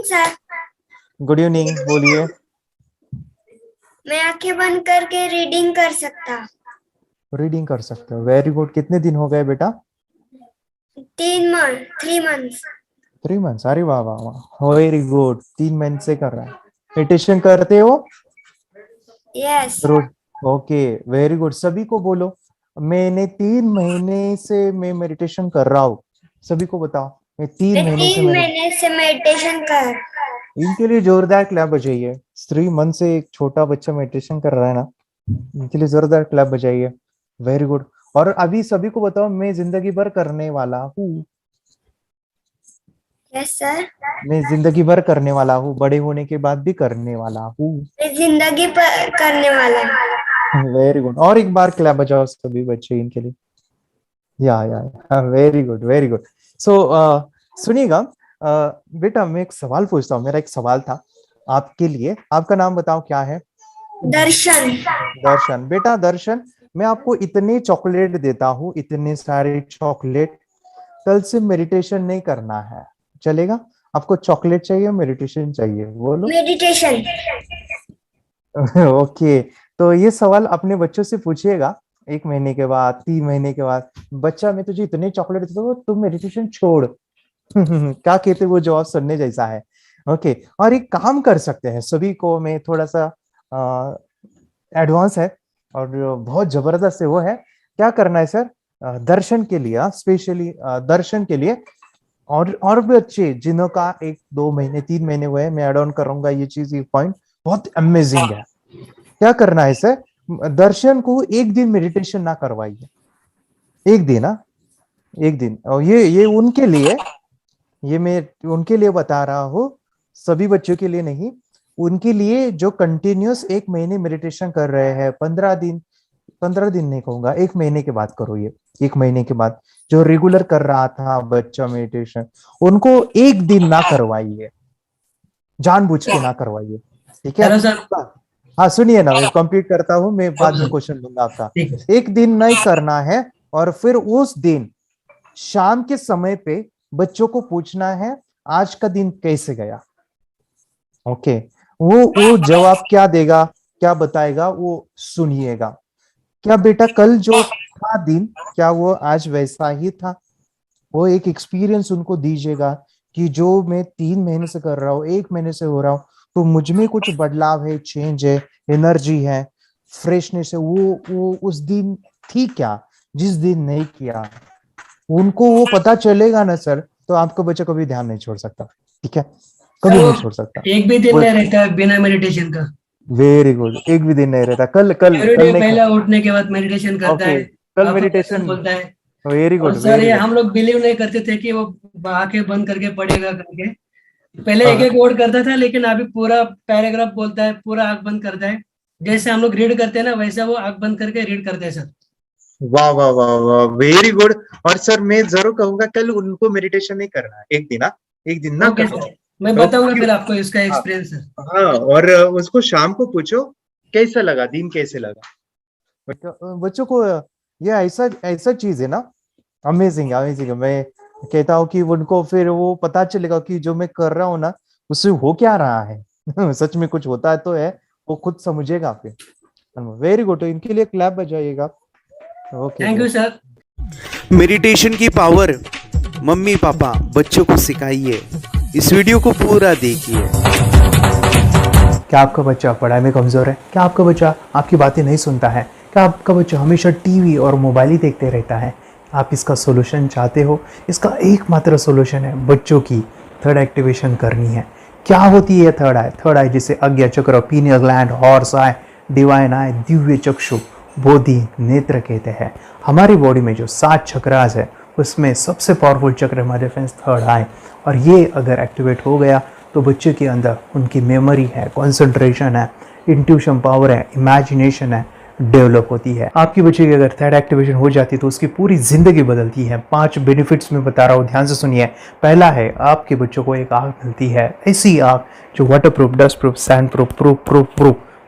Sir. Good evening, बोलिए। मैं आंखें बंद करके रीडिंग कर सकता। रीडिंग कर सकते हो, वेरी गुड। कितने दिन हो गए बेटा? 3 मंथ्स। 3 मंथ्स, अरे वाह वाह वाह, वेरी गुड। 3 महीने से कर रहा है। मेडिटेशन करते हो यस। रोज? Okay, very good. सभी को बोलो, मैंने 3 महीने से मैं मेडिटेशन कर रहा हूँ। सभी को बताओ, मैं तीन मैं महीने से 3 महीने से मेडिटेशन कर। इनके लिए जोरदार क्लैप बजाइए। 3 मंथ से एक छोटा बच्चा मेडिटेशन कर रहा है ना, इनके लिए जोरदार क्लैप बजाइए। Very good. और अभी सभी को बताओ, मैं जिंदगी भर करने वाला हूँ। Yes sir. मैं जिंदगी भर करने वाला हूँ, बड़े होने के बाद भी करने वाला हूँ। मैं जिंदगी पर करने वाला हूँ। Very good. और एक बार क्लैप बजाओ सभी बच्चे इनके लिए। या वेरी गुड, वेरी गुड। सो सुनिएगा, बेटा मैं एक सवाल पूछता हूँ। मेरा एक सवाल था आपके लिए। आपका नाम बताओ, क्या है? दर्शन। दर्शन। बेटा दर्शन, मैं आपको इतने चॉकलेट देता हूँ, इतने सारे चॉकलेट। कल से मेडिटेशन नहीं करना है, चलेगा? आपको चॉकलेट चाहिए, मेडिटेशन चाहिए? बोलो। मेडिटेशन। ओके, तो ये सवाल अपने बच्चों से पूछिएगा। 1 महीने के बाद, 3 महीने के बाद, बच्चा मैं तुझे इतने चॉकलेट देता हूँ, तुम मेडिटेशन छोड़। क्या कहते, वो जवाब सुनने जैसा है। ओके, और एक काम कर सकते हैं, सभी को मैं थोड़ा सा एडवांस है और बहुत जबरदस्त है। वो है, क्या करना है सर? दर्शन के लिए, स्पेशली दर्शन के लिए, और भी अच्छे जिन्हों का 1 2 महीने 3 महीने हुए हैं, मैं एड ऑन करूंगा ये चीज, ये पॉइंट बहुत अमेजिंग है। क्या करना है सर? दर्शन को एक दिन मेडिटेशन ना करवाइए। एक दिन, ना, एक दिन। और ये उनके लिए, ये मैं उनके लिए बता रहा हूँ, सभी बच्चों के लिए नहीं। उनके लिए जो कंटिन्यूस 1 महीने मेडिटेशन कर रहे हैं, 15 दिन, 15 दिन नहीं कहूंगा, 1 महीने के बाद करो ये। 1 महीने के बाद जो रेगुलर कर रहा था बच्चा मेडिटेशन, उनको एक दिन ना करवाइए, जानबूझ के ना करवाइए। ठीक है? Hello sir. हाँ सुनिए ना, मैं कंप्लीट करता हूँ, मैं बाद में क्वेश्चन लूंगा आपका। ठीक है। एक दिन नहीं करना है, और फिर उस दिन शाम के समय पे बच्चों को पूछना है, आज का दिन कैसे गया। ओके, वो जवाब क्या देगा, क्या बताएगा, वो सुनिएगा। क्या बेटा कल जो था दिन, क्या वो आज वैसा ही था? वो एक एक्सपीरियंस उनको दीजिएगा कि जो मैं 3 महीने से कर रहा हूँ, 1 महीने से हो रहा हूँ, तो मुझ में कुछ बदलाव है, चेंज है, एनर्जी है, फ्रेशनेस है। वो उस दिन थी क्या, जिस दिन नहीं किया, उनको वो पता चलेगा ना सर, तो आपका बच्चा कभी ध्यान नहीं छोड़ सकता। ठीक है? सर कभी वो नहीं छोड़ सकता। एक भी दिन नहीं रहता है बिना मेडिटेशन का। वेरी गुड, एक भी दिन नहीं रहता। कल कल कल एवरीडे नहीं पहला खा। उठने के बाद मेडिटेशन करता ओके, है। कल अफर्मेशन मेडिटेशन। बोलता है। वेरी और गुड, सर वेरी ये गुड। हम लोग बिलीव नहीं करते थे कि वो आंखें बंद करके पढ़ेगा करके। पहले एक हाँ, एक वर्ड करता था, लेकिन अभी पूरा पैराग्राफ बोलता है, पूरा आंख बंद करता है। जैसे हम लोग रीड करते हैं ना, वैसा वो आंख बंद करके रीड करते हैं सर। वाह वाह वाह वाह, वेरी गुड। और सर मैं जरूर कहूंगा, कल उनको मेडिटेशन नहीं करना है, एक दिन, हाँ, एक दिन ना ओके करना सर, मैं है। बताऊंगा ओके। फिर आपको इसका हाँ एक्सपीरियंस सर। हाँ, और उसको शाम को पूछो कैसा लगा दिन, कैसे लगा। बच्चों को ये ऐसा ऐसा चीज है ना, अमेजिंग अमेजिंग। मैं कहता हूँ कि उनको फिर वो पता चलेगा कि जो मैं कर रहा हूँ ना, उससे हो क्या रहा है। सच में कुछ होता है तो है, वो खुद समझेगा फिर। वेरी गुड, तो इनके लिए क्लैप बजाइएगा। Okay thank you great. Sir. Meditation की पावर मम्मी पापा बच्चों को सिखाइए। इस वीडियो को पूरा देखिए। क्या आपका बच्चा पढ़ाई में कमज़ोर है? क्या आपका बच्चा आपकी बातें नहीं सुनता है? क्या आपका बच्चा हमेशा टीवी और मोबाइल ही देखते रहता है? आप इसका सोल्यूशन चाहते हो? इसका एकमात्र सोल्यूशन है बच्चों की थर्ड एक्टिवेशन करनी है। क्या होती है थर्ड आई? थर्ड आई जिसे अज्ञा चक्र, pineal gland, Horus eye, divine eye, दिव्य चक्षु, बोधि नेत्र कहते हैं। हमारी बॉडी में जो 7 चक्रास है, उसमें सबसे पावरफुल चक्र हमारे फ्रेंड्स थर्ड आई। और ये अगर एक्टिवेट हो गया तो बच्चे के अंदर उनकी मेमोरी है, कंसंट्रेशन है, इंट्यूशन पावर है, इमेजिनेशन है, डेवलप होती है। आपकी बच्चे की अगर थर्ड एक्टिवेशन हो जाती है तो उसकी पूरी जिंदगी बदलती है। 5 बेनिफिट्स में बता रहा हूँ, ध्यान से सुनिए। पहला है, आपके बच्चों को एक आँख मिलती है, ऐसी आँख जो water proof, dust proof, sand proof,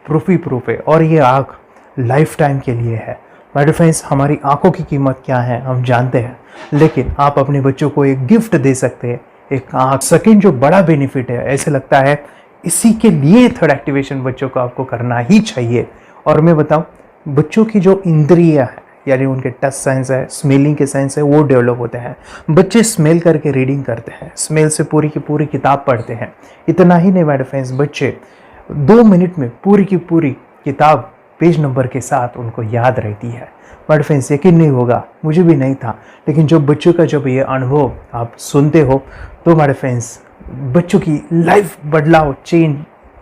proof ही प्रूफ है। और ये आँख लाइफ टाइम के लिए है। माय डियर फ्रेंड्स, हमारी आंखों की कीमत क्या है हम जानते हैं, लेकिन आप अपने बच्चों को एक गिफ्ट दे सकते हैं, एक सेकंड जो बड़ा बेनिफिट है, ऐसे लगता है इसी के लिए थर्ड एक्टिवेशन बच्चों को आपको करना ही चाहिए। और मैं बताऊं, बच्चों की जो इंद्रियां है, यानी उनके टच सेंस है, स्मेलिंग के सेंस है, वो डेवलप होते हैं। बच्चे स्मेल करके रीडिंग करते हैं, स्मेल से पूरी की पूरी किताब पढ़ते हैं। इतना ही नहीं मेरे फ्रेंड्स, बच्चे 2 मिनट में पूरी की पूरी किताब पेज नंबर के साथ उनको याद रहती है। बट फ्रेंड्स, यकीन नहीं होगा, मुझे भी नहीं था, लेकिन जब बच्चों का जब ये अनुभव आप सुनते हो तो हमारे फ्रेंड्स बच्चों की लाइफ बदलाव चेंज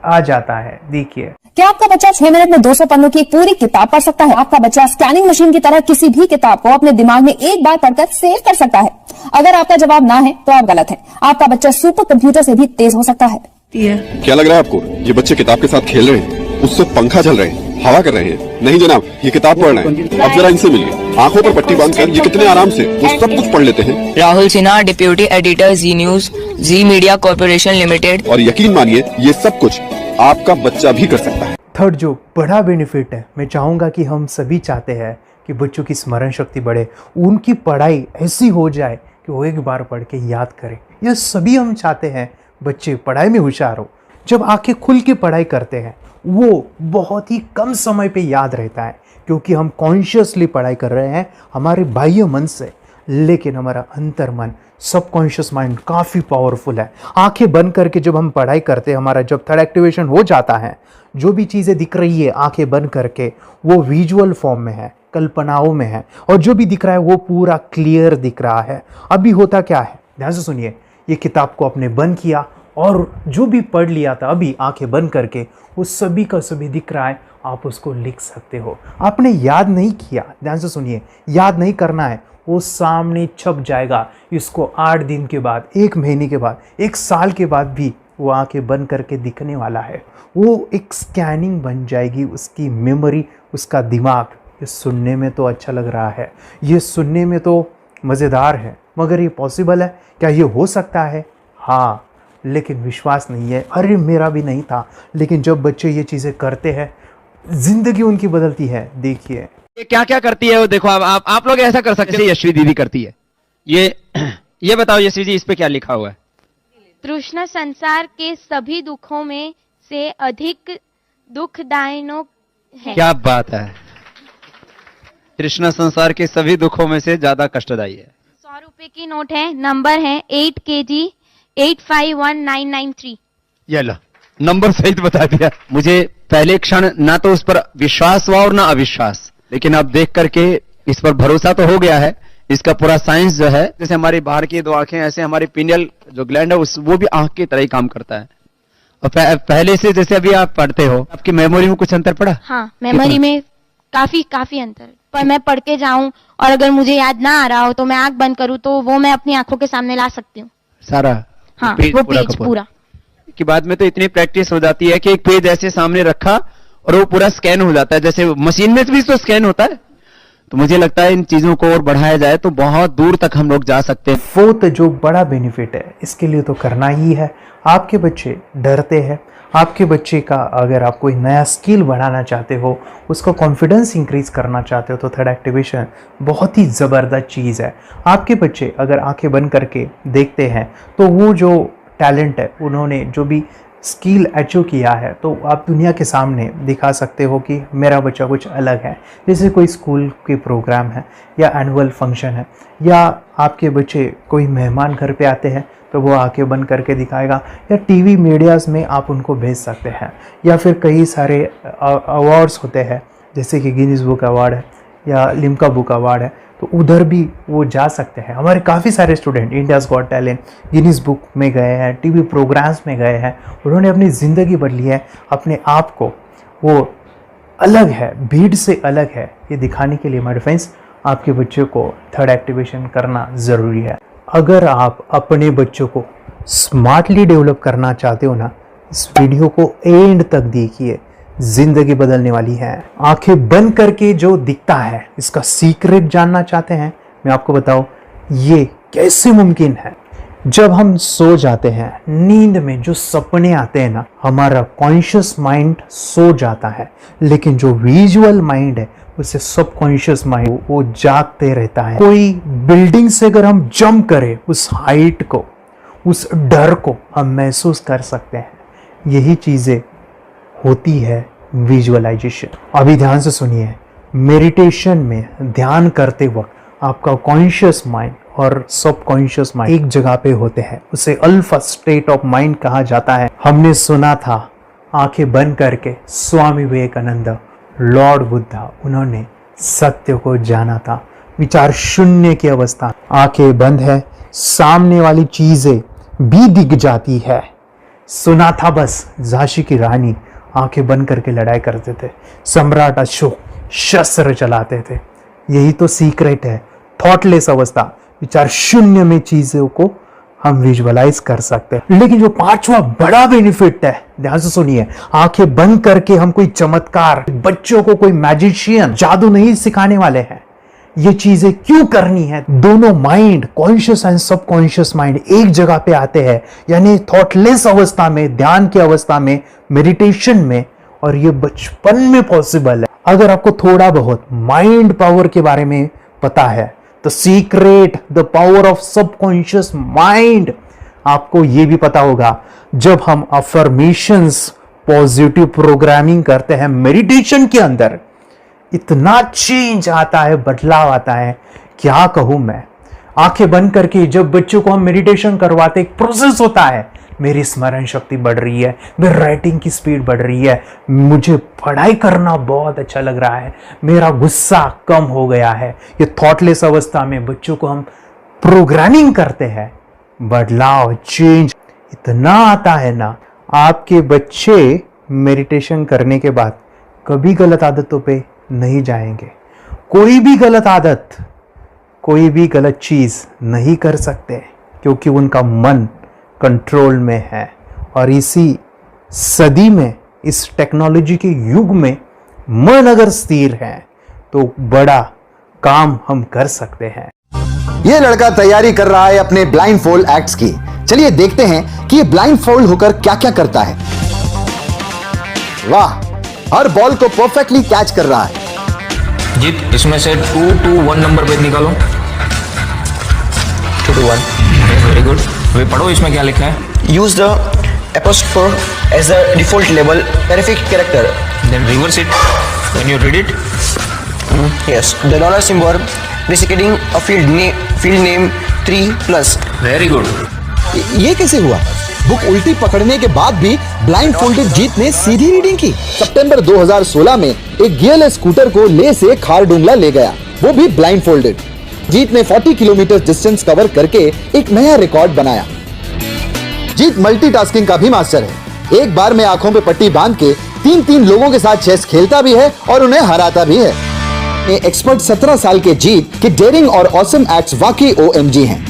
आ जाता है। देखिए, क्या आपका बच्चा 6 मिनट में 200 पन्नों की एक पूरी किताब पढ़ सकता है? आपका बच्चा स्कैनिंग मशीन की तरह किसी भी किताब को अपने दिमाग में एक बार पढ़कर सेव कर सकता है? अगर आपका जवाब ना है तो आप गलत हैं। आपका बच्चा सुपर कंप्यूटर से भी तेज हो सकता है। क्या लग रहा है आपको? ये बच्चे किताब के साथ खेल रहे हैं, उससे पंखा चल रहे हैं, हवा कर रहे हैं? नहीं जनाब, ये किताब पढ़ रहे हैं। अब जरा इनसे मिलिए, आंखों पर पट्टी बांधकर ये कितने आराम से वो सब कुछ पढ़ लेते हैं। राहुल सिन्हा, डिप्यूटी एडिटर, जी न्यूज, जी मीडिया कॉर्पोरेशन लिमिटेड। और यकीन मानिए, ये सब कुछ आपका बच्चा भी कर सकता है। थर्ड जो बड़ा बेनिफिट है, मैं चाहूँगा कि हम सभी चाहते हैं कि बच्चों की स्मरण शक्ति बढ़े, उनकी पढ़ाई ऐसी हो जाए कि वो एक बार पढ़ के याद करें। यह सभी हम चाहते हैं, बच्चे पढ़ाई में होशियार हो। जब आंखें खुल के पढ़ाई करते हैं, वो बहुत ही कम समय पे याद रहता है, क्योंकि हम कॉन्शियसली पढ़ाई कर रहे हैं हमारे बाह्य मन से, लेकिन हमारा अंतर मन, सबकॉन्शियस माइंड काफ़ी पावरफुल है। आंखें बंद करके जब हम पढ़ाई करते हैं, हमारा जब थर्ड एक्टिवेशन हो जाता है, जो भी चीज़ें दिख रही है आंखें बंद करके, वो विजुअल फॉर्म में है, कल्पनाओं में है, और जो भी दिख रहा है वो पूरा क्लियर दिख रहा है। अभी होता क्या है, ध्यान से सुनिए, ये किताब को आपने बंद किया और जो भी पढ़ लिया था अभी आंखें बंद करके, वो सभी का सभी दिख रहा है, आप उसको लिख सकते हो। आपने याद नहीं किया, ध्यान से सुनिए, याद नहीं करना है, वो सामने छप जाएगा। इसको 8 दिन के बाद, 1 महीने के बाद, 1 साल के बाद भी वो आंखें बंद करके दिखने वाला है। वो एक स्कैनिंग बन जाएगी, उसकी मेमोरी, उसका दिमाग। ये सुनने में तो अच्छा लग रहा है, ये सुनने में तो मज़ेदार है, मगर ये पॉसिबल है क्या? ये हो सकता है, हाँ, लेकिन विश्वास नहीं है। अरे मेरा भी नहीं था, लेकिन जब बच्चे ये चीज़ें करते हैं, जिंदगी उनकी बदलती है। देखिए ये क्या क्या करती है वो देखो। आप लोग ऐसा कर सकते हैं, यशवी दीदी करती है। ये बताओ यशवी जी, इस पे क्या लिखा हुआ है? तृष्णा संसार के सभी दुखों में से अधिक दुखदायक है। क्या बात है, तृष्णा संसार के सभी दुखों में से ज्यादा कष्टदायी है। 100 रुपए की नोट है, नंबर है 8 kg 851993। ये लो, नंबर सहित बता दिया। मुझे पहले क्षण ना तो उस पर विश्वास हुआ और ना अविश्वास, लेकिन अब देख करके इस पर भरोसा तो हो गया है। इसका पूरा साइंस जो है, जैसे हमारी बाहर की 2 आंखें, ऐसे हमारी पिनियल जो ग्लैंड है वो भी आंख की तरह ही काम करता है। और पहले से जैसे अभी आप पढ़ते हो, आपकी मेमोरी में कुछ अंतर पड़ा? हाँ, मेमोरी में काफी अंतर। पर मैं पढ़ के जाऊं और अगर मुझे याद ना आ रहा हो तो मैं आंख बंद करूं तो वो मैं अपनी आंखों के सामने ला सकती हूँ सारा। हाँ, वो पेज पूरा कि बाद में तो इतनी प्रैक्टिस हो जाती है कि एक पेज ऐसे सामने रखा और वो पूरा स्कैन हो जाता है, जैसे मशीन में भी तो स्कैन होता है। तो मुझे लगता है इन चीजों को और बढ़ाया जाए तो बहुत दूर तक हम लोग जा सकते हैं। फोर्थ जो बड़ा बेनिफिट है, इसके लिए तो करना ही है। आपके बच्चे डरते हैं, आपके बच्चे का अगर आप कोई नया स्किल बढ़ाना चाहते हो, उसका कॉन्फिडेंस इंक्रीज करना चाहते हो, तो थर्ड एक्टिवेशन बहुत ही ज़बरदस्त चीज़ है। आपके बच्चे अगर आंखें बंद करके देखते हैं तो वो जो टैलेंट है, उन्होंने जो भी स्किल अचीव किया है, तो आप दुनिया के सामने दिखा सकते हो कि मेरा बच्चा कुछ अलग है। जैसे कोई स्कूल के प्रोग्राम है या एनुअल फंक्शन है, या आपके बच्चे कोई मेहमान घर पे आते हैं तो वो आंखें बंद करके दिखाएगा, या टीवी मीडियाज़ में आप उनको भेज सकते हैं, या फिर कई सारे अवार्ड्स होते हैं जैसे कि गिनीज बुक अवार्ड है या लिम्का बुक अवार्ड है, तो उधर भी वो जा सकते हैं। हमारे काफ़ी सारे student India's got talent, Guinness book में गए हैं, टीवी प्रोग्राम्स में गए हैं, उन्होंने अपनी ज़िंदगी बदली है, अपने आप को वो अलग है, भीड़ से अलग है, ये दिखाने के लिए मेरे फ्रेंड्स आपके बच्चों को थर्ड एक्टिवेशन करना ज़रूरी है। अगर आप अपने बच्चों को स्मार्टली डेवलप करना चाहते हो ना, इस वीडियो को एंड तक देखिए, जिंदगी बदलने वाली है। आंखें बंद करके जो दिखता है, इसका सीक्रेट जानना चाहते हैं? मैं आपको बताऊं ये कैसे मुमकिन है। जब हम सो जाते हैं, नींद में जो सपने आते हैं ना, हमारा कॉन्शियस माइंड सो जाता है, लेकिन जो विजुअल माइंड है, उसे सबकॉन्शियस माइंड वो जागते रहता है। कोई बिल्डिंग से अगर हम जंप करें उस हाइट को, उस डर को हम महसूस कर सकते हैं। यही चीज़ें होती है विजुअलाइजेशन। अभी ध्यान से सुनिए, मेडिटेशन में ध्यान करते वक्त आपका कॉन्शियस माइंड और सबकॉन्शियस माइंड एक जगह पे होते हैं। उसे अल्फा स्टेट ऑफ माइंड कहा जाता है। हमने सुना था आंखें बंद करके स्वामी विवेकानंद, लॉर्ड बुद्धा, उन्होंने सत्य को जाना था। विचार शून्य की अवस्था, आंखें बंद है, सामने वाली चीजें भी दिख जाती है। सुना था बस, झांसी की रानी आंखें बंद करके लड़ाई करते थे, सम्राट अशोक शस्त्र चलाते थे। यही तो सीक्रेट है, थॉटलेस अवस्था, विचार शून्य में चीजों को हम विजुअलाइज कर सकते हैं। लेकिन जो पांचवा बड़ा बेनिफिट है, ध्यान से सुनिए, आंखें बंद करके हम कोई चमत्कार, बच्चों को कोई मैजिशियन जादू नहीं सिखाने वाले हैं। ये चीजें क्यों करनी है? दोनों mind, conscious and subconscious mind एक जगह पे आते हैं, यानी थॉटलेस अवस्था में, ध्यान की अवस्था में, मेडिटेशन में, और ये बचपन में पॉसिबल है। अगर आपको थोड़ा बहुत माइंड पावर के बारे में पता है, the secret, the power of subconscious mind, आपको ये भी पता होगा जब हम अफर्मेशंस, पॉजिटिव प्रोग्रामिंग करते हैं मेडिटेशन के अंदर, इतना चेंज आता है, बदलाव आता है, क्या कहूं मैं। आंखें बंद करके जब बच्चों को हम मेडिटेशन करवाते, एक प्रोसेस होता है, मेरी स्मरण शक्ति बढ़ रही है, मेरी राइटिंग की स्पीड बढ़ रही है, मुझे पढ़ाई करना बहुत अच्छा लग रहा है, मेरा गुस्सा कम हो गया है। ये थॉटलेस अवस्था में बच्चों को हम प्रोग्रामिंग करते हैं, बदलाव, चेंज इतना आता है ना। आपके बच्चे मेडिटेशन करने के बाद कभी गलत आदतों पे नहीं जाएंगे। कोई भी गलत आदत, कोई भी गलत चीज नहीं कर सकते, क्योंकि उनका मन कंट्रोल में है। और इसी सदी में, इस टेक्नोलॉजी के युग में, मन अगर स्थिर है तो बड़ा काम हम कर सकते हैं। ये लड़का तैयारी कर रहा है अपने ब्लाइंड फोल्ड एक्ट्स की। चलिए देखते हैं कि ये ब्लाइंड फोल्ड होकर क्या क्या करता है। वाह, हर बॉल को परफेक्टली कैच कर रहा है। जीत, इसमें से 2 to 1 नंबर पे निकालो। 2 to 1, वेरी गुड। वे पढ़ो, इसमें क्या लिखा है? use the apostrophe as a default label perfect character. Then reverse it when you read it. Yes, the dollar symbol designating a field name 3+. Very good. ये कैसे हुआ? बुक उल्टी पकड़ने के बाद भी ब्लाइंड फोल्डेड जीत ने सीधी रीडिंग की। सितंबर 2016 में एक गियरलेस स्कूटर को ले से खारडुंगला ले गया, वो भी ब्लाइंड फोल्डेड। जीत ने 40 किलोमीटर डिस्टेंस कवर करके एक नया रिकॉर्ड बनाया। जीत मल्टीटास्किंग का भी मास्टर है। एक बार में आंखों पे पट्टी बांध के 3-3 लोगों के साथ चेस खेलता भी है और उन्हें हराता भी है। एक्सपर्ट 17 साल के जीत के डेयरिंग और ऑसम एक्ट्स वाकई OMG हैं।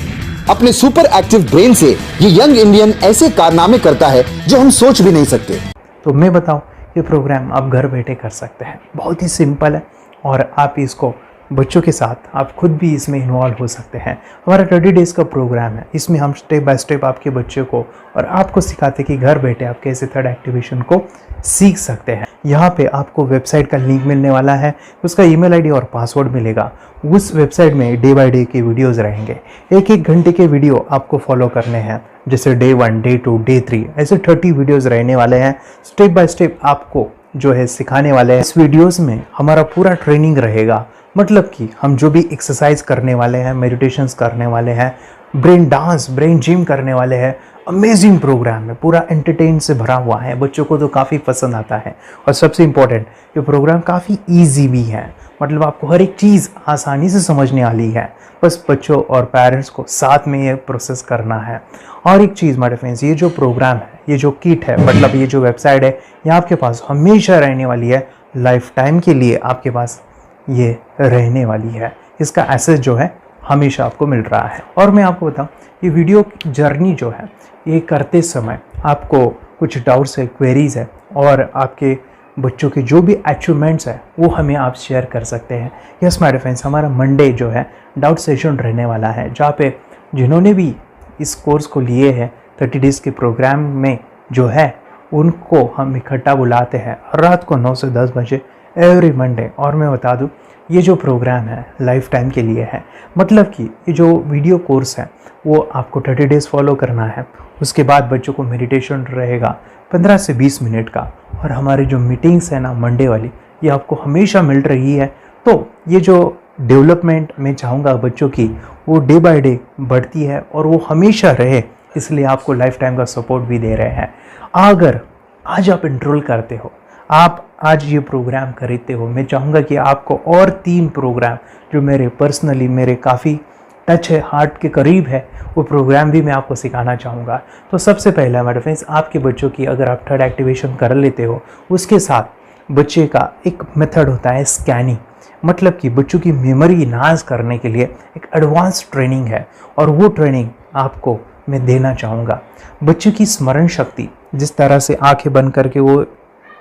अपने सुपर एक्टिव ब्रेन से ये यंग इंडियन ऐसे कारनामे करता है जो हम सोच भी नहीं सकते। तो मैं बताऊं, ये प्रोग्राम आप घर बैठे कर सकते हैं, बहुत ही सिंपल है, और आप इसको बच्चों के साथ, आप खुद भी इसमें इन्वॉल्व हो सकते हैं। हमारा 30 डेज़ का प्रोग्राम है, इसमें हम स्टेप बाय स्टेप आपके बच्चे को और आपको सिखाते कि घर बैठे आप कैसे थर्ड एक्टिवेशन को सीख सकते हैं। यहाँ पे आपको वेबसाइट का लिंक मिलने वाला है, उसका ईमेल आईडी और पासवर्ड मिलेगा। उस वेबसाइट में डे बाय डे के वीडियोज़ रहेंगे, 1-1 घंटे के वीडियो आपको फॉलो करने हैं, जैसे डे 1, डे 2, डे 3, ऐसे 30 वीडियोज़ रहने वाले हैं। स्टेप बाय स्टेप आपको जो है सिखाने वाले हैं। इस वीडियोज़ में हमारा पूरा ट्रेनिंग रहेगा, मतलब कि हम जो भी एक्सरसाइज करने वाले हैं, मेडिटेशंस करने वाले हैं, ब्रेन डांस, ब्रेन जिम करने वाले हैं। अमेजिंग प्रोग्राम है, पूरा एंटरटेन से भरा हुआ है, बच्चों को तो काफ़ी पसंद आता है। और सबसे इम्पोर्टेंट, ये प्रोग्राम काफ़ी ईजी भी है, मतलब आपको हर एक चीज़ आसानी से समझने वाली है। बस बच्चों और पेरेंट्स को साथ में ये प्रोसेस करना है। और एक चीज़ माय फ्रेंड्स, ये जो प्रोग्राम है, ये जो किट है, मतलब ये जो वेबसाइट है, ये आपके पास हमेशा रहने वाली है, लाइफ टाइम के लिए आपके पास ये रहने वाली है। इसका एक्सेस जो है हमेशा आपको मिल रहा है। और मैं आपको बताऊं, ये वीडियो जर्नी जो है, ये करते समय आपको कुछ डाउट्स है, क्वेरीज है, और आपके बच्चों के जो भी अचीवमेंट्स है वो हमें आप शेयर कर सकते हैं। यस माय फ्रेंड्स, हमारा मंडे जो है डाउट सेशन रहने वाला है, जहाँ पे जिन्होंने भी इस कोर्स को लिए हैं 30 डेज़ के प्रोग्राम में जो है, उनको हम इकट्ठा बुलाते हैं रात को 9 से 10 बजे एवरी मंडे। और मैं बता दूं, ये जो प्रोग्राम है लाइफ टाइम के लिए है। मतलब कि ये जो वीडियो कोर्स है वो आपको 30 डेज़ फॉलो करना है। उसके बाद बच्चों को मेडिटेशन रहेगा 15 से 20 मिनट का, और हमारी जो मीटिंग्स है ना मंडे वाली, ये आपको हमेशा मिल रही है। तो ये जो डेवलपमेंट मैं चाहूँगा बच्चों की, वो डे बाय डे बढ़ती है और वो हमेशा रहे, इसलिए आपको लाइफ टाइम का सपोर्ट भी दे रहे हैं। अगर आज आप एनरोल करते हो, आप आज ये प्रोग्राम खरीदते हो, मैं चाहूँगा कि आपको और 3 प्रोग्राम जो मेरे काफ़ी टच है, हार्ट के करीब है, वो प्रोग्राम भी मैं आपको सिखाना चाहूँगा। तो सबसे पहला मेरे फ्रेंड्स, आपके बच्चों की अगर आप थर्ड एक्टिवेशन कर लेते हो, उसके साथ बच्चे का एक मेथड होता है स्कैनिंग। मतलब कि बच्चों की मेमोरी इन्हांस करने के लिए एक एडवांस ट्रेनिंग है, और वो ट्रेनिंग आपको मैं देना चाहूँगा। बच्चों की स्मरण शक्ति, जिस तरह से आंखें बंद करके वो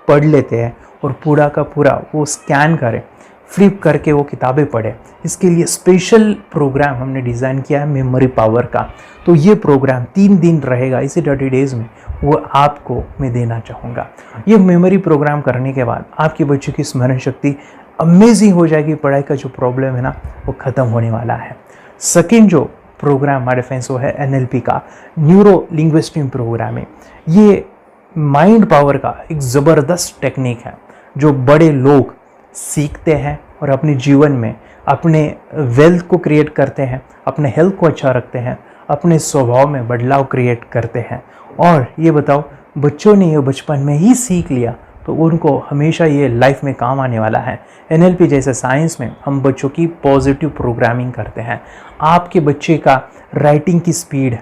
पढ़ लेते हैं और पूरा का पूरा वो स्कैन करें, फ्लिप करके वो किताबें पढ़े, इसके लिए स्पेशल प्रोग्राम हमने डिज़ाइन किया है मेमोरी पावर का। तो ये प्रोग्राम 3 दिन रहेगा, इसी 30 डेज़ में वो आपको मैं देना चाहूँगा। ये मेमोरी प्रोग्राम करने के बाद आपके बच्चों की स्मरण शक्ति अमेजिंग हो जाएगी। पढ़ाई का जो प्रॉब्लम है ना, वो ख़त्म होने वाला है। सेकेंड जो प्रोग्राम हमारे फ्रेंड्स वो है NLP का, न्यूरो लिंग्विस्टिक प्रोग्राम है। ये माइंड पावर का एक ज़बरदस्त टेक्निक है जो बड़े लोग सीखते हैं और अपने जीवन में अपने वेल्थ को क्रिएट करते हैं, अपने हेल्थ को अच्छा रखते हैं, अपने स्वभाव में बदलाव क्रिएट करते हैं। और ये बताओ, बच्चों ने ये बचपन में ही सीख लिया तो उनको हमेशा ये लाइफ में काम आने वाला है। NLP जैसे साइंस में हम बच्चों की पॉजिटिव प्रोग्रामिंग करते हैं। आपके बच्चे का राइटिंग की स्पीड,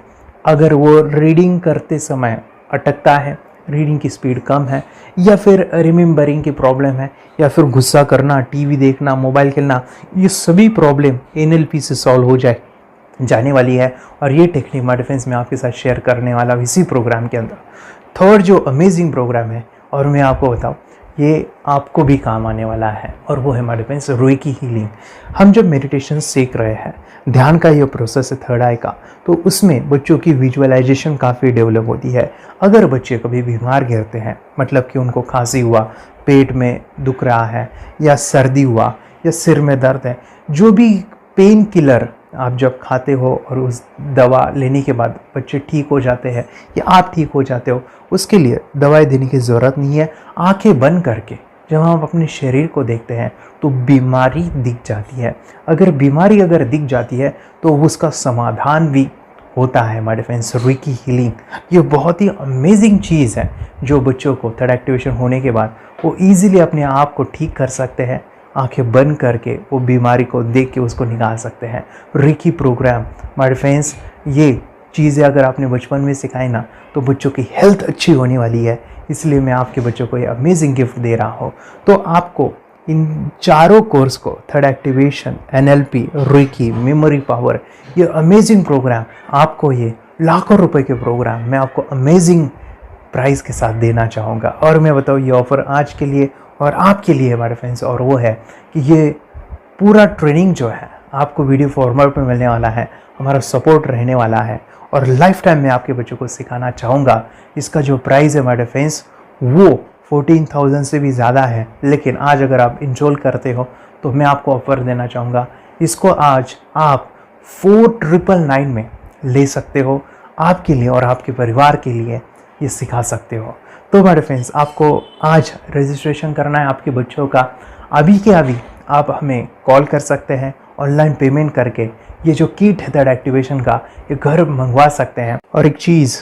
अगर वो रीडिंग करते समय अटकता है, रीडिंग की स्पीड कम है, या फिर रिमेंबरिंग की प्रॉब्लम है, या फिर गुस्सा करना, टीवी देखना, मोबाइल खेलना, ये सभी प्रॉब्लम NLP से सॉल्व हो जाने वाली है। और ये टेक्निक माय फ्रेंड्स मैं आपके साथ शेयर करने वाला हूँ इसी प्रोग्राम के अंदर। थर्ड जो अमेजिंग प्रोग्राम है, और मैं आपको बताऊँ, ये आपको भी काम आने वाला है, और वो है माय फ्रेंड्स रेकी हीलिंग। हम जब मेडिटेशन सीख रहे हैं, ध्यान का ये प्रोसेस है थर्ड आई का, तो उसमें बच्चों की विजुअलाइजेशन काफ़ी डेवलप होती है। अगर बच्चे कभी बीमार गिरते हैं, मतलब कि उनको खांसी हुआ, पेट में दुख रहा है, या सर्दी हुआ, या सिर में दर्द है, जो भी पेन किलर आप जब खाते हो और उस दवा लेने के बाद बच्चे ठीक हो जाते हैं या आप ठीक हो जाते हो, उसके लिए दवाई देने की ज़रूरत नहीं है। आंखें बंद करके जब हम अपने शरीर को देखते हैं तो बीमारी दिख जाती है। अगर बीमारी दिख जाती है तो उसका समाधान भी होता है। हमारे फ्रेंड्स, रेकी हीलिंग ये बहुत ही अमेजिंग चीज़ है जो बच्चों को थर्ड एक्टिवेशन होने के बाद वो ईजिली अपने आप को ठीक कर सकते हैं। आंखें बंद करके वो बीमारी को देख के उसको निकाल सकते हैं। रेकी प्रोग्राम हमारे फ्रेंड्स, ये चीज़ें अगर आपने बचपन में सिखाई ना तो बच्चों की हेल्थ अच्छी होने वाली है। इसलिए मैं आपके बच्चों को ये अमेजिंग गिफ्ट दे रहा हूँ। तो आपको इन चारों कोर्स को, third activation, NLP, reiki, memory power, ये अमेजिंग प्रोग्राम, आपको ये लाखों रुपए के प्रोग्राम मैं आपको अमेजिंग प्राइस के साथ देना चाहूँगा। और मैं बताऊँ, ये ऑफ़र आज के लिए और आपके लिए हमारे फ्रेंड्स, और वो है कि ये पूरा ट्रेनिंग जो है आपको वीडियो फॉर्मेट में मिलने वाला है, हमारा सपोर्ट रहने वाला है, और लाइफ टाइम में आपके बच्चों को सिखाना चाहूँगा। इसका जो प्राइस है हमारे फ्रेंड्स वो 14,000 से भी ज़्यादा है, लेकिन आज अगर आप इंस्टॉल करते हो तो मैं आपको ऑफ़र देना चाहूँगा। इसको आज आप 4,999 में ले सकते हो। आपके लिए और आपके परिवार के लिए ये सिखा सकते हो। तो हमारे फ्रेंड्स, आपको आज रजिस्ट्रेशन करना है आपके बच्चों का। अभी के अभी आप हमें कॉल कर सकते हैं, ऑनलाइन पेमेंट करके ये जो किट है थर्ड एक्टिवेशन का, ये घर मंगवा सकते हैं। और एक चीज़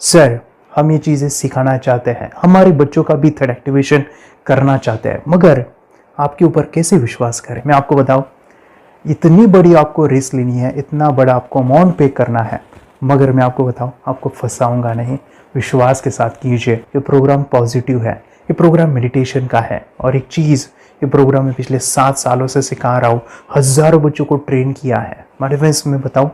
सर, हम ये चीज़ें सिखाना चाहते हैं, हमारे बच्चों का भी थर्ड एक्टिवेशन करना चाहते हैं, मगर आपके ऊपर कैसे विश्वास करें? मैं आपको बताऊं, इतनी बड़ी आपको रिस्क लेनी है, इतना बड़ा आपको अमाउंट पे करना है, मगर मैं आपको बताऊं, आपको फंसाऊंगा नहीं। विश्वास के साथ कीजिए। ये प्रोग्राम पॉजिटिव है, ये प्रोग्राम मेडिटेशन का है। और एक चीज़, ये प्रोग्राम मैं पिछले 7 सालों से सिखा रहा हूँ, हज़ारों बच्चों को ट्रेन किया है। हमारे फ्रेंड्स, मैं बताऊँ,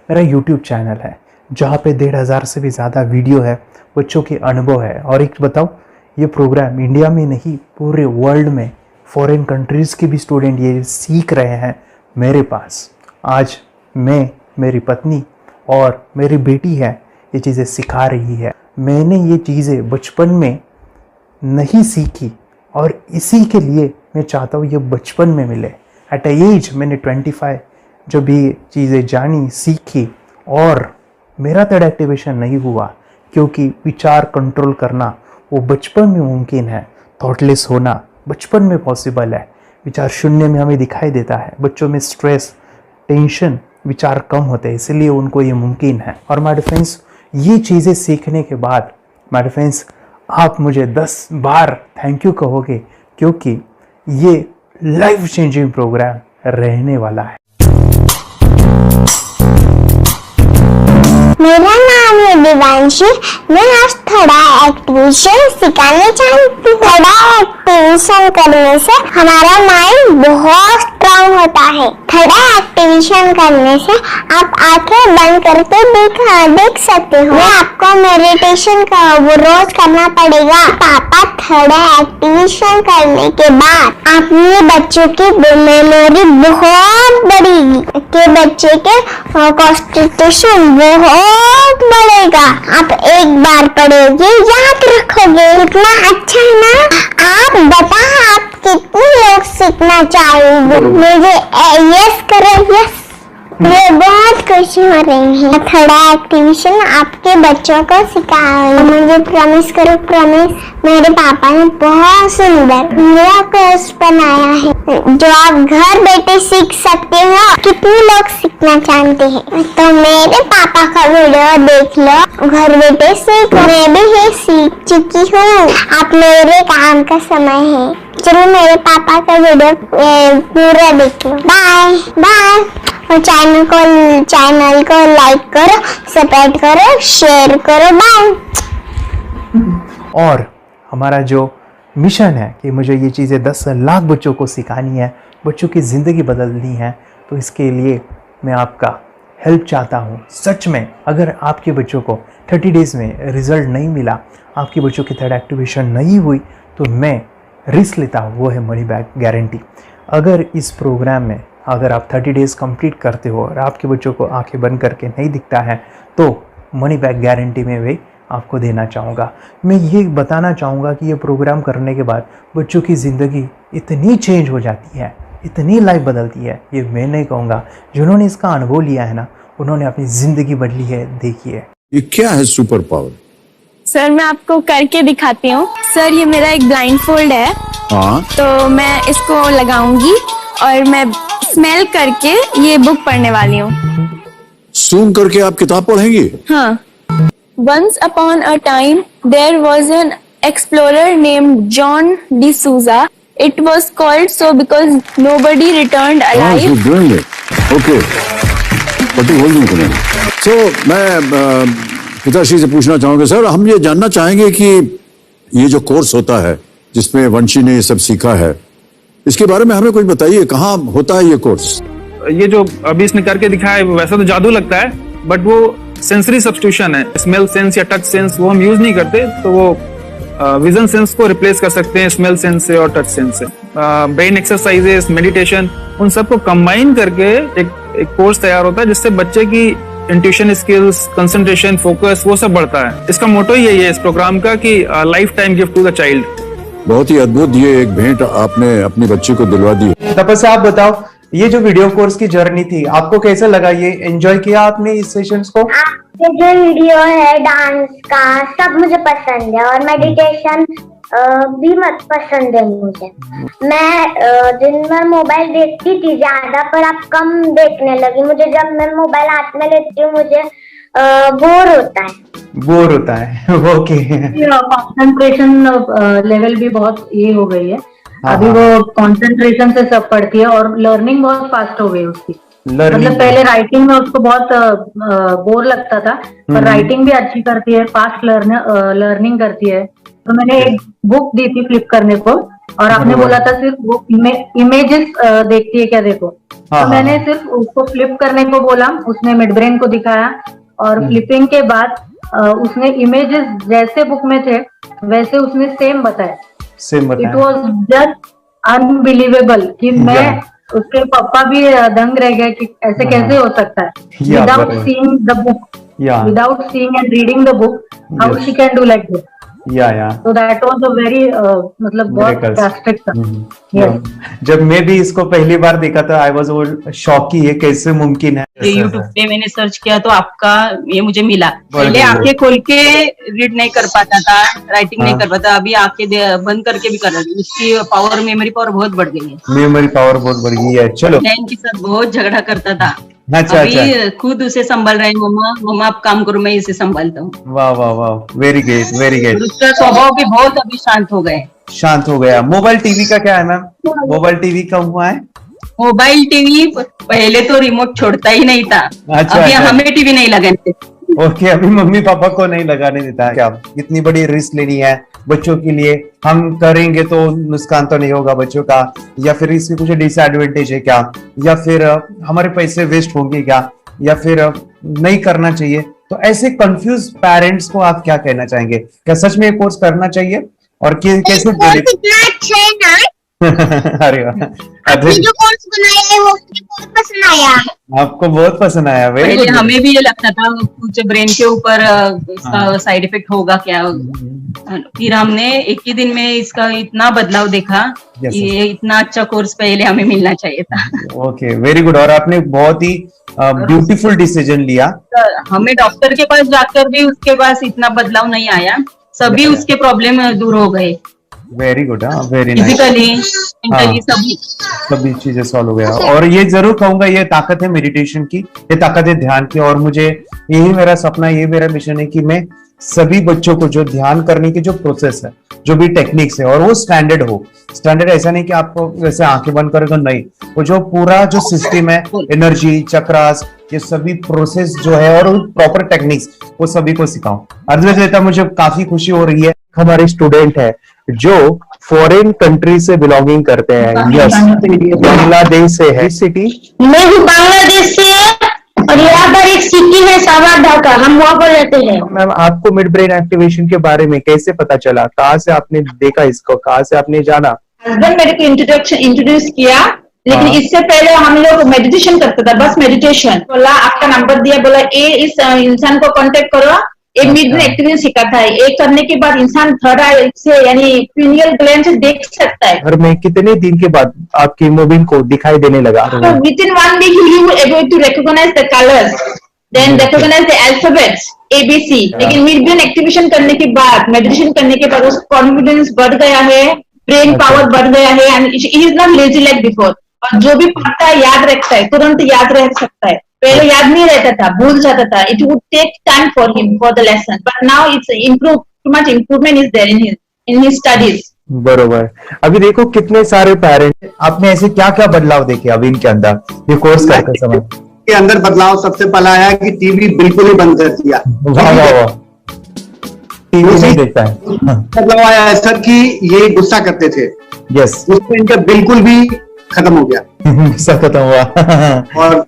मेरा यूट्यूब चैनल है जहाँ पे 1,500 से भी ज़्यादा वीडियो है, बच्चों के अनुभव है। और एक बताऊँ, ये प्रोग्राम इंडिया में नहीं, पूरे वर्ल्ड में फॉरेन कंट्रीज़ के भी स्टूडेंट ये सीख रहे हैं मेरे पास। आज मैं, मेरी पत्नी और मेरी बेटी है, ये चीज़ें सिखा रही है। मैंने ये चीज़ें बचपन में नहीं सीखी और इसी के लिए मैं चाहता हूँ ये बचपन में मिले। एट एज मैंने 25 जब भी चीज़ें जानी सीखी और मेरा थर्ड एक्टिवेशन नहीं हुआ, क्योंकि विचार कंट्रोल करना वो बचपन में मुमकिन है, थॉटलेस होना बचपन में पॉसिबल है, विचार शून्य में हमें दिखाई देता है। बच्चों में स्ट्रेस, टेंशन, विचार कम होते हैं, इसलिए उनको ये मुमकिन है। और माय डियर फ्रेंड्स, ये चीज़ें सीखने के बाद माय डियर फ्रेंड्स आप मुझे 10 बार थैंक यू कहोगे, क्योंकि ये लाइफ चेंजिंग प्रोग्राम रहने वाला है। मेरा नाम है दिवांशी। मैं आज थोड़ा एक्टिवेशन सिखाने चाहती हूँ। थोड़ा एक्टिवेशन करने से हमारा माइंड बहुत स्ट्रांग होता है। थोड़ा एक्टिवेशन करने से आप आंखें बंद करके देख सकते हो। मैं आपको मेडिटेशन का वो रोज करना पड़ेगा। पापा थोड़ा एक्टिवेशन करने के बाद अपने बच्चों की मेमोरी बहुत बढ़ेगी, के बच्चे के कॉन्सेंट्रेशन बहुत बढ़ेगा। आप एक बार पढ़ोगे याद रखोगे, इतना अच्छा है ना। आप बताओ आप कितने लोग सीखना चाहोगे? मुझे यस करो, यस। मुझे बहुत खुशी हो रही है। थोड़ा एक्टिवेशन आपके बच्चों को सिखाओ। मुझे प्रॉमिस करो, प्रॉमिस। मेरे पापा ने बहुत सुंदर मेरा कोर्स बनाया है जो आप घर बैठे सीख सकते हो। कितने लोग सीखना चाहते हैं तो मेरे पापा का वीडियो देख लो, घर बैठे सीख। मैं भी ये सीख चुकी हूँ। आप मेरे काम का समय है। चलो मेरे पापा का वीडियो पूरा देख लो। Bye bye. और चैनल को लाइक करो, सब्सक्राइब करो, शेयर करो। बाय। और हमारा जो मिशन है कि मुझे ये चीज़ें 10 लाख बच्चों को सिखानी है, बच्चों की ज़िंदगी बदलनी है, तो इसके लिए मैं आपका हेल्प चाहता हूँ। सच में अगर आपके बच्चों को 30 डेज़ में रिज़ल्ट नहीं मिला, आपके बच्चों की थर्ड एक्टिवेशन नहीं हुई, तो मैं रिस्क लेता हूँ, वो है मनी बैक गारंटी। अगर इस प्रोग्राम में अगर आप 30 डेज़ कंप्लीट करते हो और आपके बच्चों को आंखें बंद करके नहीं दिखता है, तो मनी बैक गारंटी में भी आपको देना चाहूँगा। मैं ये बताना चाहूँगा कि ये प्रोग्राम करने के बाद बच्चों की ज़िंदगी इतनी चेंज हो जाती है, इतनी लाइफ बदलती है, ये मैं नहीं कहूँगा। जिन्होंने इसका अनुभव लिया है ना, उन्होंने अपनी ज़िंदगी बदली है। देखिए ये क्या है सुपर पावर? सर मैं आपको करके दिखाती हूँ। सर ये मेरा एक ब्लाइंड फोल्ड है। हाँ, तो मैं इसको लगाऊंगी और मैं स्मेल करके ये बुक पढ़ने वाली हूँ। सूंघ करके आप किताब पढ़ेंगी? हाँ। Once upon a time, there was an explorer named John D'Souza. It was called so because nobody returned alive. He's doing it. Okay. What are you holding today? So, मैं पिताश्री से पूछना चाहूँगा, सर हम ये जानना चाहेंगे कि ये जो कोर्स होता है जिसमें वंशी ने ये सब सीखा है, इसके बारे में हमें कुछ बताइए। कहाँ होता है ये कोर्स? ये जो अभी इसने करके दिखाया है वैसा तो जादू लगता है, बट वो सेंसरी सब्स्टिट्यूशन है। स्मेल सेंस या टच सेंस वो हम यूज नहीं करते, तो वो विजन सेंस को रिप्लेस कर सकते हैं स्मेल सेंस से और टच सेंस से। ब्रेन एक्सरसाइजेस, मेडिटेशन, उन सबको कंबाइन करके एक कोर्स तैयार होता है जिससे बच्चे की इंट्यूशन स्किल्स, कंसंट्रेशन, फोकस वो सब बढ़ता है। इसका मोटो ही यही है इस प्रोग्राम का कि life time gift to the child. बहुत ही अद्भुत ये एक भेंट आपने अपनी बच्ची को दिलवा दी। तपस्या आप बताओ, ये जो वीडियो कोर्स की जर्नी थी आपको कैसा लगा? ये एंजॉय किया आपने इस सेशंस को? आपके जो वीडियो है डांस का सब मुझे पसंद है और मेडिटेशन भी मत पसंद है मुझे। मैं दिन भर मोबाइल देखती थी ज्यादा, पर अब कम देखने लगी। मुझे जब मैं मोबाइल हाथ में लेती हूँ मुझे बोर होता है। ओके। कंसंट्रेशन लेवल भी बहुत ये हो गई है। अभी वो कंसंट्रेशन से सब पढ़ती है और लर्निंग बहुत फास्ट हो गई उसकी। मतलब पहले राइटिंग में उसको बहुत बोर लगता था, पर राइटिंग भी अच्छी करती है, फास्ट लर्निंग करती है। तो मैंने एक बुक दी थी फ्लिप करने को और आपने बोला था सिर्फ वो इमेजेस देखती है क्या, देखो। तो मैंने सिर्फ उसको फ्लिप करने को बोला, उसने मिड ब्रेन को दिखाया और फ्लिपिंग के बाद उसने इमेजेस जैसे बुक में थे वैसे उसने सेम बताया। इट वॉज जस्ट अनबिलीवेबल कि मैं उसके पापा भी दंग रह गए कि ऐसे कैसे हो सकता है। Without seeing the book, without seeing and reading the book, how she can do like this. या so that was a very मतलब बहुत ड्रास्टिक था। जब मैं भी इसको पहली बार देखा था आई वाज शॉक कि ये कैसे मुमकिन है। ये यूट्यूब पे मैंने सर्च किया तो आपका ये मुझे मिला। पहले बढ़िया। आंखें खोल के रीड नहीं कर पाता था, राइटिंग नहीं कर पाता, अभी आंखें बंद करके भी कर रहा है। उसकी पावर, मेमोरी पावर बहुत बढ़ गई है। मेमोरी पावर बहुत बढ़ गई है। चलो, बहन के साथ बहुत झगड़ा करता था, अच्छा अभी खुद उसे संभाल रहे हैं। मम्मा आप काम करो, मैं इसे संभालता हूँ। वाह वाह वाह, वेरी ग्रेट वेरी ग्रेट। उसका स्वभाव भी बहुत अभी शांत हो गए। शांत हो गया। मोबाइल टीवी का क्या है मैम? मोबाइल टीवी कब हुआ है? मोबाइल टीवी पहले तो रिमोट छोड़ता ही नहीं था। अच्छा, अभी अच्छा। हमें टीवी नहीं लगाने देते। ओके, अभी मम्मी पापा को नहीं लगाने देता है क्या? इतनी बड़ी रिस्क लेनी है बच्चों के लिए, हम करेंगे तो नुकसान तो नहीं होगा बच्चों का, या फिर इसकी कुछ डिसएडवांटेज है क्या, या फिर हमारे पैसे वेस्ट होंगे क्या, या फिर नहीं करना चाहिए? तो ऐसे कंफ्यूज पेरेंट्स को आप क्या कहना चाहेंगे? क्या सच में ये कोर्स करना चाहिए और कैसे? कितना अच्छा है ना। अरे वाह, आपने जो कोर्स बनाया है वो मुझे बहुत पसंद आया। आपको बहुत पसंद आया। वेरी पहले गुड। हमें भी ये लगता था कुछ ब्रेन के ऊपर इसका साइड इफेक्ट होगा क्या, फिर हमने एक ही दिन में इसका इतना बदलाव देखा। Yes, ये इतना अच्छा कोर्स पहले हमें मिलना चाहिए था। Okay, very good. और आपने बहुत ही ब्यूटीफुल डिसीजन लिया। हमें डॉक्टर के पास जाकर भी उसके पास इतना बदलाव नहीं आया, सभी उसके प्रॉब्लम दूर हो गए, वेरी गुड। हाँ, वेरी नाइस। फिजिकली मेंटली सभी चीजें सॉल्व हो गया। और ये जरूर कहूंगा, ये ताकत है मेडिटेशन की, ये ताकत है ध्यान की। और मुझे यही मेरा सपना, ये मेरा मिशन है कि मैं सभी बच्चों को जो ध्यान करने की जो प्रोसेस है, जो भी टेक्निक्स है, और वो स्टैंडर्ड हो। स्टैंडर्ड ऐसा नहीं कि आपको वैसे आंखें बंद करेगा, नहीं, वो जो पूरा जो सिस्टम है, एनर्जी चक्रास, ये सभी प्रोसेस जो है और प्रॉपर टेक्निक्स, वो सभी को सिखाऊं। अर्जुन, मुझे काफी खुशी हो रही है। हमारे स्टूडेंट है जो फॉरेन कंट्री से बिलोंगिंग करते हैं। यस, बांग्लादेश से है। सिटी मैं भी बांग्लादेश से, और यहाँ पर एक सिटी है सावर ढाका, हम वहाँ पर रहते हैं। मैम, आपको मिड ब्रेन एक्टिवेशन के बारे में कैसे पता चला? कहाँ से आपने देखा इसको, कहाँ से आपने जाना? हस्बैंड मेरे को इंट्रोड्यूस किया, लेकिन इससे पहले हम लोग मेडिटेशन करते थे, बस मेडिटेशन। बोला आपका नंबर दिया, बोला ये इस इंसान को कांटेक्ट करो, ये मिड ब्रेन एक्टिवेशन सिखाता है। ये करने के बाद इंसान थर्ड आई से यानी पिनियल ग्लैंड से देख सकता है। घर में कितने दिन के बाद आपकी मोबिन को दिखाई देने लगा? With in 1 week you will able to recognize the colors, then recognize the alphabets ABC। लेकिन मिड ब्रेन एक्टिवेशन करने के बाद, मेडिटेशन करने के बाद उसका कॉन्फिडेंस बढ़ गया है, ब्रेन पावर बढ़ गया है, and he is not lazy like before. और जो भी पढ़ता है याद रखता है, तुरंत याद रख सकता है। पहले याद नहीं रहता था, भूल जाता था। It would take time for him for the lesson, but now it's improve, too much improvement is there in his studies. बरोबर। अभी देखो कितने सारे पेरेंट्स, आपने ऐसे क्या क्या बदलाव देखे अभी इनके अंदर ये कोर्स करते समय? के अंदर बदलाव सबसे पहला आया कि टीवी बिल्कुल ही बंद कर दिया। वाह वाह वाह, टीवी नहीं देखता है। बदलाव आया है सर कि ये गुस्सा करते थे। यस, गुस्सा इनका बिल्कुल भी खत्म हो गया। गुस्सा खत्म हुआ। और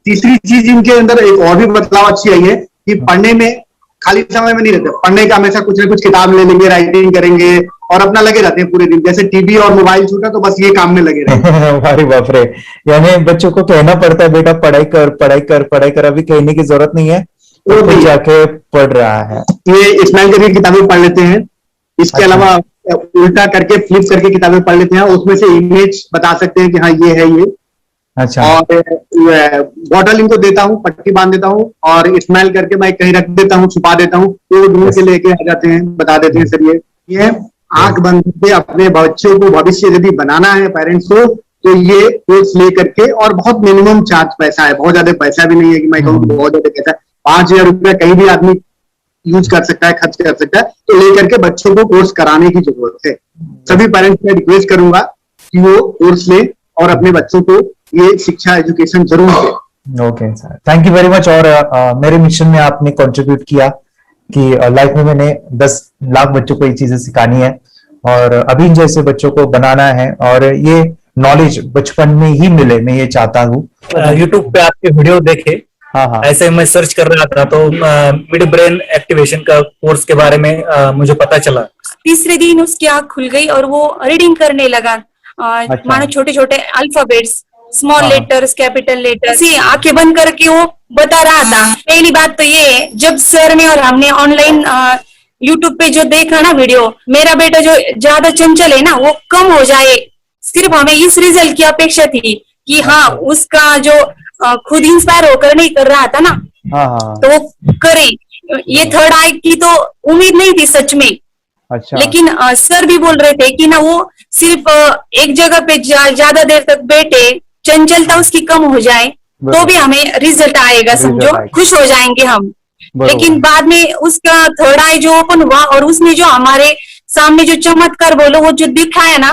तीसरी चीज इनके अंदर एक और भी बदलाव अच्छी आई है कि पढ़ने में खाली समय में नहीं रहते, पढ़ने का हमेशा कुछ ना कुछ किताब ले लेंगे, राइटिंग करेंगे और अपना लगे रहते हैं पूरे दिन। जैसे टीवी और मोबाइल छूटा तो बस ये काम में लगे रहते। अरे बाप रे, यानी बच्चों को कहना पड़ता है बेटा पढ़ाई कर पढ़ाई कर पढ़ाई कर, अभी कहने की जरूरत नहीं है, वो भी जाके पढ़ रहा है। ये स्माइल करके किताबें पढ़ लेते हैं। इसके अलावा उल्टा करके फ्लिप करके किताबें पढ़ लेते हैं, उसमें से इमेज बता सकते हैं कि हाँ ये है ये। अच्छा। और बॉटल इनको देता हूँ, पट्टी बांध देता हूँ और स्माइल करके मैं कहीं रख देता हूँ, छुपा देता हूँ, तो ढूंढ के लेके आ जाते हैं, बता देते हैं सर ये आंख बंद करके अपने बच्चों को भविष्य यदि बनाना है पेरेंट्स को, तो ये कोर्स ले करके, और बहुत मिनिमम चार्ज पैसा है, बहुत ज्यादा पैसा भी नहीं है कि मैं कहूँ बहुत ज्यादा पैसा है। 5,000 रुपया कहीं भी आदमी यूज कर सकता है, खर्च कर सकता है, तो लेकर के बच्चों को कोर्स कराने की जरूरत है। सभी पेरेंट्स में रिक्वेस्ट करूंगा कि वो कोर्स ले और अपने बच्चों को ये शिक्षा एजुकेशन जरूर दे। Okay sir, thank you very much. और मेरे मिशन में आपने कंट्रीब्यूट किया कि लाइफ में मैंने 10 लाख बच्चों को ये चीजें सिखानी है और अभी जैसे बच्चों को बनाना है, और ये नॉलेज बचपन में ही मिले, मैं ये चाहता हूँ। यूट्यूब पे आपके वीडियो देखे, हाँ, ऐसे मैं सर्च कर रहा था तो मिड ब्रेन एक्टिवेशन का कोर्स के बारे में मुझे पता चला। तीसरे दिन उसकी आंख खुल गई और वो रीडिंग करने लगा। मानो छोटे छोटे alphabets, small letters, capital letters, आंखें बंद करके वो बता रहा था। पहली बात तो ये, जब सर ने और हमने ऑनलाइन यूट्यूब पे जो देखा ना वीडियो, मेरा बेटा जो ज्यादा चंचल है ना वो कम हो जाए, सिर्फ हमें इस रिजल्ट की अपेक्षा थी कि हाँ उसका जो खुद इंस्पायर होकर नहीं कर रहा था ना, तो वो करे। ये थर्ड आई की तो उम्मीद नहीं थी सच में। अच्छा। लेकिन सर भी बोल रहे थे कि ना वो सिर्फ एक जगह पे ज्यादा देर तक बैठे, चंचलता उसकी कम हो जाए तो भी हमें रिजल्ट आएगा, समझो खुश हो जाएंगे हम। लेकिन बाद में उसका थर्ड आई जो ओपन हुआ और उसने जो हमारे सामने जो चमत्कार बोलो वो जो दिखाया ना,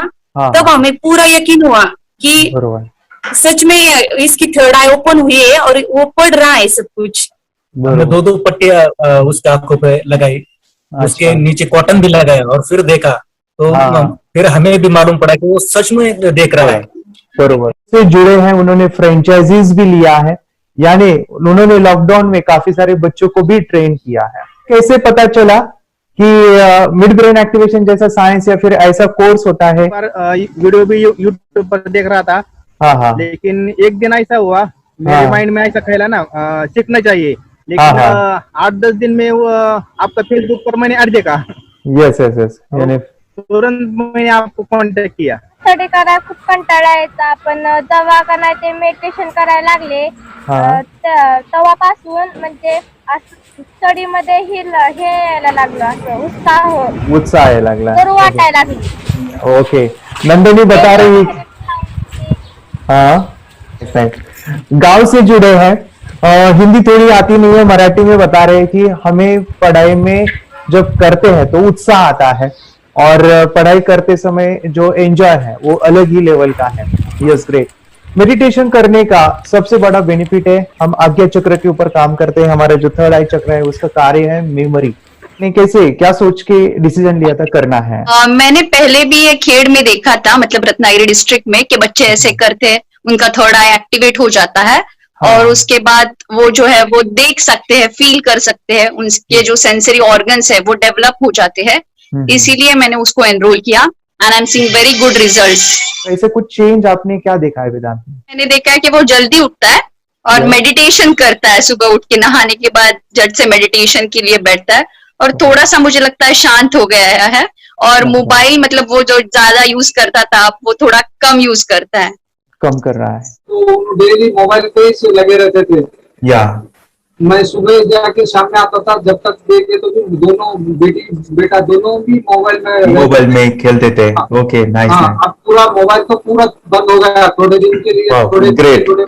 तब हमें पूरा यकीन हुआ कि सच में इसकी थर्ड आई ओपन हुई है और वो पढ़ रहा है सब कुछ। हमने 2 पट्टियां उसके आंखों पे लगाई, उसके नीचे कॉटन भी लगाया और फिर देखा तो फिर हमें भी मालूम पड़ा कि वो सच में देख रहा है। बरोबर से जुड़े हैं, उन्होंने फ्रेंचाइजीज भी लिया है, यानी उन्होंने लॉकडाउन में काफी सारे बच्चों को भी ट्रेन किया है। कैसे पता चला कि मिड ब्रेन एक्टिवेशन जैसा साइंस या फिर ऐसा कोर्स होता है? वीडियो भी यूट्यूब पर देख रहा था। हाँ। लेकिन एक दिन ऐसा हुआ मेरे माइंड में ऐसा ख्याल ना सीखना चाहिए, लेकिन 8-10 दिन में वो आपका फेसबुक पर मैंने ऐड देखा। यस यस यस, यानी तुरंत मैंने आपको कॉन्टॅक्ट किया। स्टडी करायला खूप कंटाळा यायचा, पण जेव्हा का नाही ते मेडिटेशन करायला लागले तेव्हापासून म्हणजे स्टडी मध्ये हे यायला लागलं, असं उत्साह यायला लागला, बरं वाटायला लागलं। ओके, नंदिनी बता रही गांव से जुड़े हैं, हिंदी थोड़ी आती नहीं है, मराठी में बता रहे हैं कि हमें पढ़ाई में जब करते हैं तो उत्साह आता है और पढ़ाई करते समय जो एंजॉय है वो अलग ही लेवल का है। Yes, great. मेडिटेशन करने का सबसे बड़ा बेनिफिट है, हम आज्ञा चक्र के ऊपर काम करते हैं, हमारा जो थर्ड आई चक्र है उसका कार्य है मेमोरी। ने कैसे क्या सोच के डिसीजन लिया था करना है? मैंने पहले भी ये खेड़ में देखा था, मतलब रत्नागिरी डिस्ट्रिक्ट में, कि बच्चे ऐसे करते हैं, उनका थर्ड आई एक्टिवेट हो जाता है। और उसके बाद वो जो है वो देख सकते हैं, फील कर सकते हैं, उनके जो सेंसरी ऑर्गन्स है वो डेवलप हो जाते हैं। इसीलिए मैंने उसको एनरोल किया and I am seeing very good results. ऐसे कुछ चेंज आपने क्या देखा है वेदांत में? मैंने देखा है कि वो जल्दी उठता है और मेडिटेशन करता है, सुबह उठ के नहाने के बाद झट से मेडिटेशन के लिए बैठता है और थोड़ा सा मुझे लगता है शांत हो गया है। और मोबाइल मतलब वो जो ज्यादा यूज करता था वो थोड़ा कम यूज करता है, कम कर रहा है। तो डेली मोबाइल पे ही लगे रहते थे। या मैं सुबह जाके शाम में आता था, जब तक देखे तो दोनों बेटा दोनों भी मोबाइल में खेलते थे। Okay, nice. अब पूरा मोबाइल तो पूरा बंद हो गया थोड़े दिन के लिए। थोड़े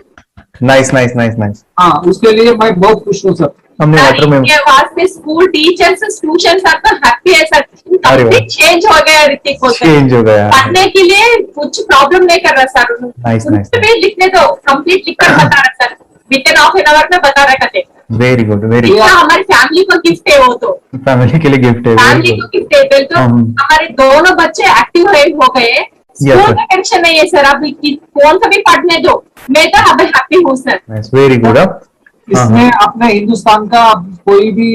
नाइस नाइस नाइस नाइस। हाँ, उसके लिए मैं बहुत खुश हूँ सर। हमने वाटर में वास्ते स्कूल टीचर्स स्टूडेंट्स आपका हैप्पी है सर, कंप्लीट चेंज हो गया ऋतिक को, चेंज हो गया, पढ़ने के लिए कुछ प्रॉब्लम नहीं कर रहा सर। Nice nice. लिखने दो, कंप्लीट लिखकर बता रहा sir, within half an hour में बता रहा करते। Very good, very good. हमारी फैमिली को गिफ्ट है, वो तो फैमिली के लिए गिफ्ट है, फैमिली को गिफ्ट है। तो हमारे दोनों बच्चे एक्टिव हो गए, स्कूल का टेंशन नहीं है सर, अभी कौन सा भी पढ़ने दो, मैं तो अब हैप्पी हूँ सर। Very good. इसमें अपने हिंदुस्तान का कोई भी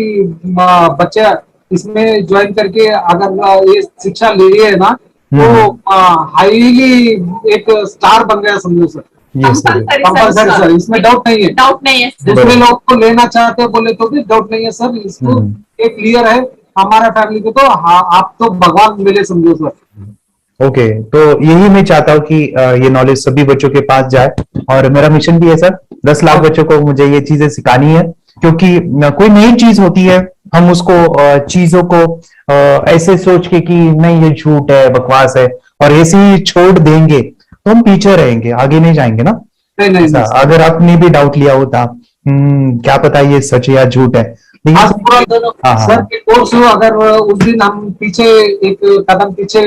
बच्चा इसमें ज्वाइन करके अगर ये शिक्षा ले रही है ना, तो हाईली एक स्टार बन गया समझो सर। कंपल्सरी सर, इसमें डाउट नहीं है, डाउट नहीं है। दूसरे लोग को लेना चाहते बोले तो भी डाउट नहीं है सर, इसको एक क्लियर है हमारा फैमिली को। तो आप तो भगवान मिले समझो सर। ओके, तो यही मैं चाहता हूँ कि ये नॉलेज सभी बच्चों के पास जाए और मेरा मिशन भी है सर, 10 लाख बच्चों को मुझे ये चीजें सिखानी है, क्योंकि कोई नई चीज होती है हम उसको चीजों को ऐसे सोच के कि नहीं ये झूठ है, बकवास है, और ऐसे ही छोड़ देंगे तो हम पीछे रहेंगे, आगे नहीं जाएंगे ना। नहीं। अगर आपने भी डाउट लिया होता क्या पता ये सच है या झूठ है, सर के कोर्स अगर उस दिन हम पीछे एक कदम पीछे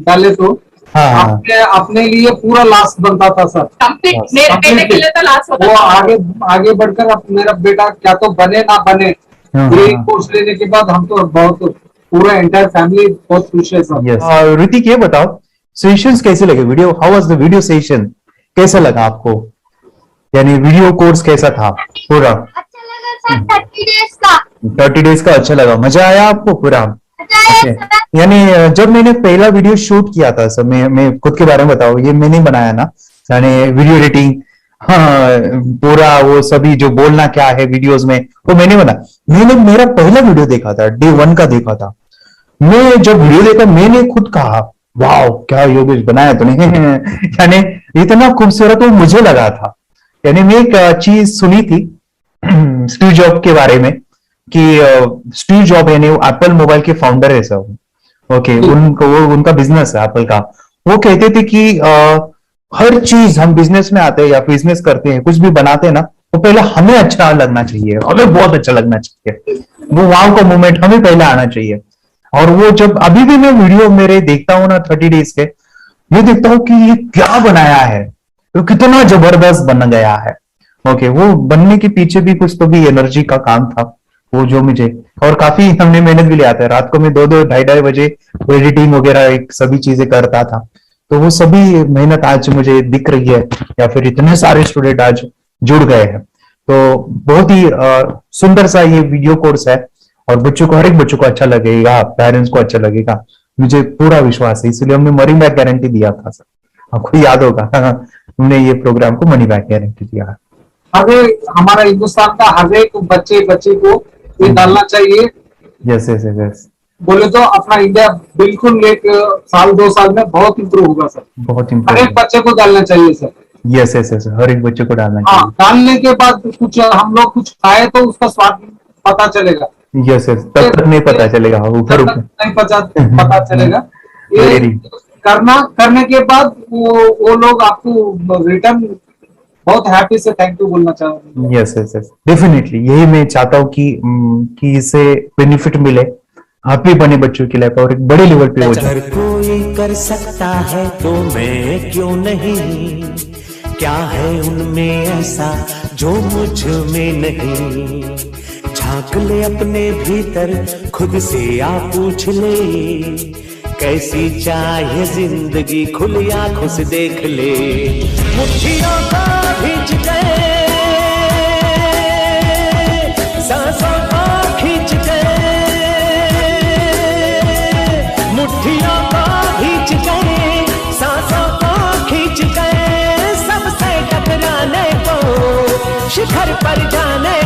डाले तो अपने लिए पूरा लास्ट बनता था सर। मेरे बेटे के लिए तो लास्ट होता वो आगे बढ़कर अब मेरा बेटा क्या तो बने ना बने, ये कोर्स लेने के बाद हम तो बहुत पूरा एंटायर फैमिली बहुत खुश है सर। ऋतिक ये बताओ सेशंस कैसे लगे, video how was the video session, कैसा लगा आपको, यानी वीडियो कोर्स कैसा था पूरा? 30 डेज का अच्छा लगा, मजा आया आपको पूरा? यानी जब मैंने पहला वीडियो शूट किया था सर, मैं खुद के बारे में बताऊं, ये मैंने बनाया ना, यानी वीडियो एडिटिंग, हाँ पूरा वो सभी जो बोलना क्या है वीडियोस में वो मैंने बनाया। मैंने मेरा पहला वीडियो देखा था, डे 1 का देखा था। मैं जब वीडियो देखा मैंने खुद कहा वाह क्या योगेश बनाया तूने यानी इतना खूबसूरत वो मुझे लगा था। यानी मैं एक चीज सुनी थी स्टीव जॉब के बारे में कि स्टीव जॉब यानी एप्पल मोबाइल के फाउंडर है सब, ओके, उनका बिजनेस है एप्पल का। वो कहते थे कि हर चीज हम बिजनेस में आते हैं या बिजनेस करते हैं, कुछ भी बनाते हैं ना, तो पहले हमें अच्छा लगना चाहिए, हमें बहुत अच्छा लगना चाहिए, वो वाव का मोमेंट हमें पहले आना चाहिए। और वो जब अभी भी मैं वीडियो मेरे देखता हूँ ना 30 डेज के, मैं देखता हूँ कि ये क्या बनाया है, तो कितना जबरदस्त बन गया है। ओके, वो बनने के पीछे भी कुछ तो भी एनर्जी का काम था वो, जो मुझे, और काफी हमने मेहनत भी लिया था। रात को मैं 2-2 ढाई बजे एडिटिंग वगैरह सभी चीजें करता था, तो वो सभी मेहनत आज मुझे दिख रही है, या फिर इतने सारे स्टूडेंट आज जुड़ गए हैं। तो बहुत ही सुंदर सा ये वीडियो कोर्स है, और बच्चों को, हर एक बच्चों को अच्छा लगेगा, पेरेंट्स को अच्छा लगेगा, मुझे पूरा विश्वास है। इसलिए हमने मनी बैक गारंटी दिया था सर, आपको याद होगा हमने ये प्रोग्राम को मनी बैक गारंटी दिया है। हमारा हिंदुस्तान का हर एक बच्चे को ये डालना चाहिए। यस यस यस, बोले तो अपना इंडिया बिल्कुल एक साल 2 साल में बहुत इम्प्रूव होगा सर, बहुत हर इम्प्रूव। एक बच्चे को डालना चाहिए सर। यस यस यस, हर एक बच्चे को डालना हाँ, चाहिए। डालने के बाद कुछ हम लोग कुछ खाए तो उसका स्वाद पता चलेगा। यस यस, तब तक नहीं पता चलेगा, ऊपर ऊपर नहीं पता चलेगा। ये करने के बाद वो लोग आपको रिटर्न बहुत हैप्पी से थैंक यू बोलना चाहूंगा। यस यस यस, डेफिनेटली यही मैं चाहता हूँ कि इससे बेनिफिट मिले, हैप्पी बने बच्चों की लाइफ और एक बड़े लेवल पे हो जाए। अगर कोई कर सकता है तो मैं क्यों नहीं, क्या है उनमें ऐसा जो मुझ में नहीं। झांक ले अपने भीतर खुद से आ पूछ ले, कैसी चाहे जिंदगी खुली आंखों से देख ले। मुट्ठियों को खींच गए, सांसों को खींच गए, मुट्ठियों को खींच गए, सांसों को खींच गए, सबसे टकराने को शिखर पर जाने